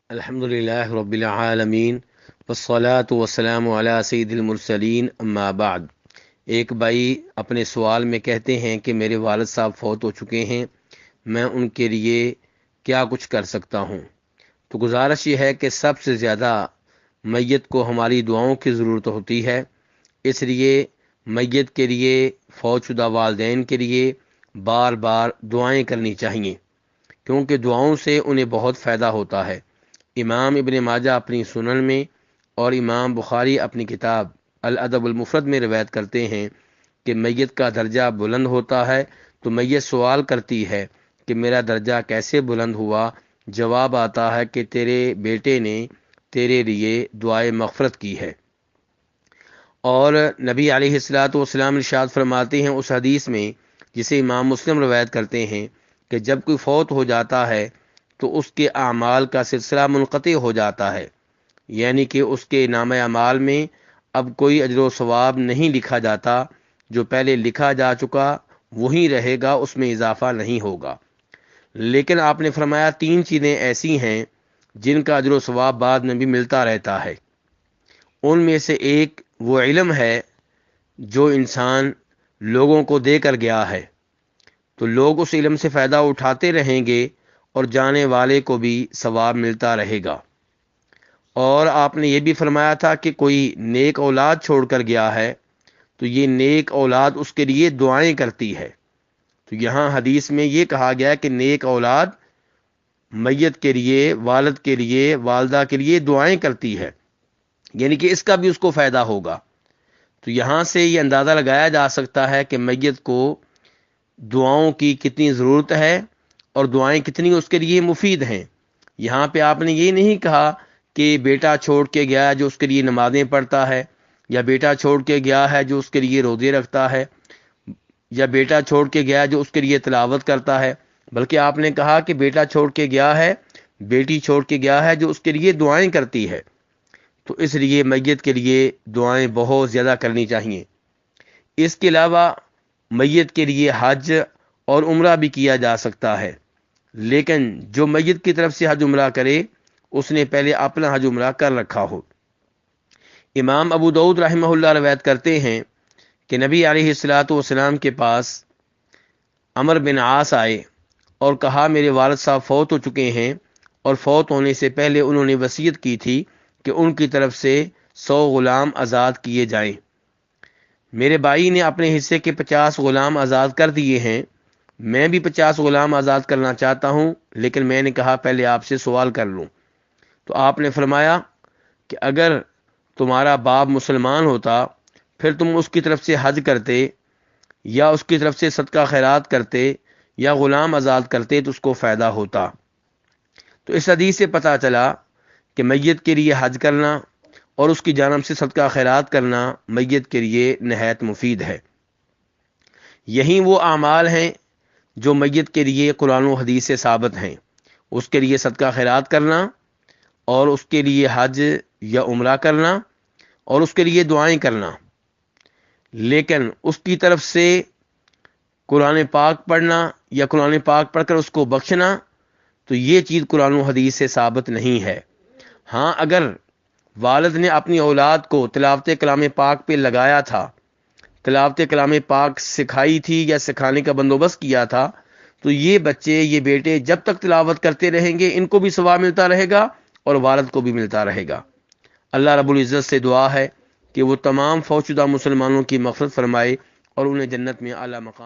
الحمدللہ رب العالمین والصلاة والسلام علی سید المرسلین اما بعد۔ ایک بھائی اپنے سوال میں کہتے ہیں کہ میرے والد صاحب فوت ہو چکے ہیں، میں ان کے لیے کیا کچھ کر سکتا ہوں؟ تو گزارش یہ ہے کہ سب سے زیادہ میت کو ہماری دعاؤں کی ضرورت ہوتی ہے، اس لیے میت کے لیے، فوت شدہ والدین کے لیے بار بار دعائیں کرنی چاہیے، کیونکہ دعاؤں سے انہیں بہت فائدہ ہوتا ہے۔ امام ابن ماجہ اپنی سنن میں اور امام بخاری اپنی کتاب الادب المفرد میں روایت کرتے ہیں کہ میت کا درجہ بلند ہوتا ہے تو میت سوال کرتی ہے کہ میرا درجہ کیسے بلند ہوا؟ جواب آتا ہے کہ تیرے بیٹے نے تیرے لیے دعائے مغفرت کی ہے۔ اور نبی علیہ الصلوۃ والسلام ارشاد فرماتے ہیں اس حدیث میں جسے امام مسلم روایت کرتے ہیں کہ جب کوئی فوت ہو جاتا ہے تو اس کے اعمال کا سلسلہ منقطع ہو جاتا ہے، یعنی کہ اس کے نامہ اعمال میں اب کوئی اجر و ثواب نہیں لکھا جاتا، جو پہلے لکھا جا چکا وہی رہے گا، اس میں اضافہ نہیں ہوگا۔ لیکن آپ نے فرمایا تین چیزیں ایسی ہیں جن کا اجر و ثواب بعد میں بھی ملتا رہتا ہے۔ ان میں سے ایک وہ علم ہے جو انسان لوگوں کو دے کر گیا ہے، تو لوگ اس علم سے فائدہ اٹھاتے رہیں گے اور جانے والے کو بھی ثواب ملتا رہے گا۔ اور آپ نے یہ بھی فرمایا تھا کہ کوئی نیک اولاد چھوڑ کر گیا ہے تو یہ نیک اولاد اس کے لیے دعائیں کرتی ہے۔ تو یہاں حدیث میں یہ کہا گیا کہ نیک اولاد میت کے لیے، والد کے لیے، والدہ کے لیے دعائیں کرتی ہے، یعنی کہ اس کا بھی اس کو فائدہ ہوگا۔ تو یہاں سے یہ اندازہ لگایا جا سکتا ہے کہ میت کو دعاؤں کی کتنی ضرورت ہے اور دعائیں کتنی اس کے لیے مفید ہیں۔ یہاں پہ آپ نے یہ نہیں کہا کہ بیٹا چھوڑ کے گیا ہے جو اس کے لیے نمازیں پڑھتا ہے، یا بیٹا چھوڑ کے گیا ہے جو اس کے لیے روزے رکھتا ہے، یا بیٹا چھوڑ کے گیا جو اس کے لیے تلاوت کرتا ہے، بلکہ آپ نے کہا کہ بیٹا چھوڑ کے گیا ہے، بیٹی چھوڑ کے گیا ہے جو اس کے لیے دعائیں کرتی ہے۔ تو اس لیے میت کے لیے دعائیں بہت زیادہ کرنی چاہیے۔ اس کے علاوہ میت کے لیے حج اور عمرہ بھی کیا جا سکتا ہے، لیکن جو میت کی طرف سے حج عمرہ کرے اس نے پہلے اپنا حج عمرہ کر رکھا ہو۔ امام ابو داؤد رحمہ اللہ روایت کرتے ہیں کہ نبی علیہ الصلوۃ والسلام کے پاس عمر بن عاص آئے اور کہا میرے والد صاحب فوت ہو چکے ہیں، اور فوت ہونے سے پہلے انہوں نے وصیت کی تھی کہ ان کی طرف سے 100 غلام آزاد کیے جائیں۔ میرے بھائی نے اپنے حصے کے 50 غلام آزاد کر دیے ہیں، میں بھی 50 غلام آزاد کرنا چاہتا ہوں، لیکن میں نے کہا پہلے آپ سے سوال کر لوں۔ تو آپ نے فرمایا کہ اگر تمہارا باپ مسلمان ہوتا پھر تم اس کی طرف سے حج کرتے، یا اس کی طرف سے صدقہ خیرات کرتے، یا غلام آزاد کرتے تو اس کو فائدہ ہوتا۔ تو اس حدیث سے پتہ چلا کہ میت کے لیے حج کرنا اور اس کی جانب سے صدقہ خیرات کرنا میت کے لیے نہایت مفید ہے۔ یہی وہ اعمال ہیں جو میت کے لیے قرآن و حدیث سے ثابت ہیں، اس کے لیے صدقہ خیرات کرنا اور اس کے لیے حج یا عمرہ کرنا اور اس کے لیے دعائیں کرنا۔ لیکن اس کی طرف سے قرآن پاک پڑھنا یا قرآن پاک پڑھ کر اس کو بخشنا، تو یہ چیز قرآن و حدیث سے ثابت نہیں ہے۔ ہاں، اگر والد نے اپنی اولاد کو تلاوت کلام پاک پہ لگایا تھا، تلاوت کلام پاک سکھائی تھی یا سکھانے کا بندوبست کیا تھا، تو یہ بچے، یہ بیٹے جب تک تلاوت کرتے رہیں گے ان کو بھی ثواب ملتا رہے گا اور والد کو بھی ملتا رہے گا۔ اللہ رب العزت سے دعا ہے کہ وہ تمام فوت شدہ مسلمانوں کی مغفرت فرمائے اور انہیں جنت میں اعلیٰ مقام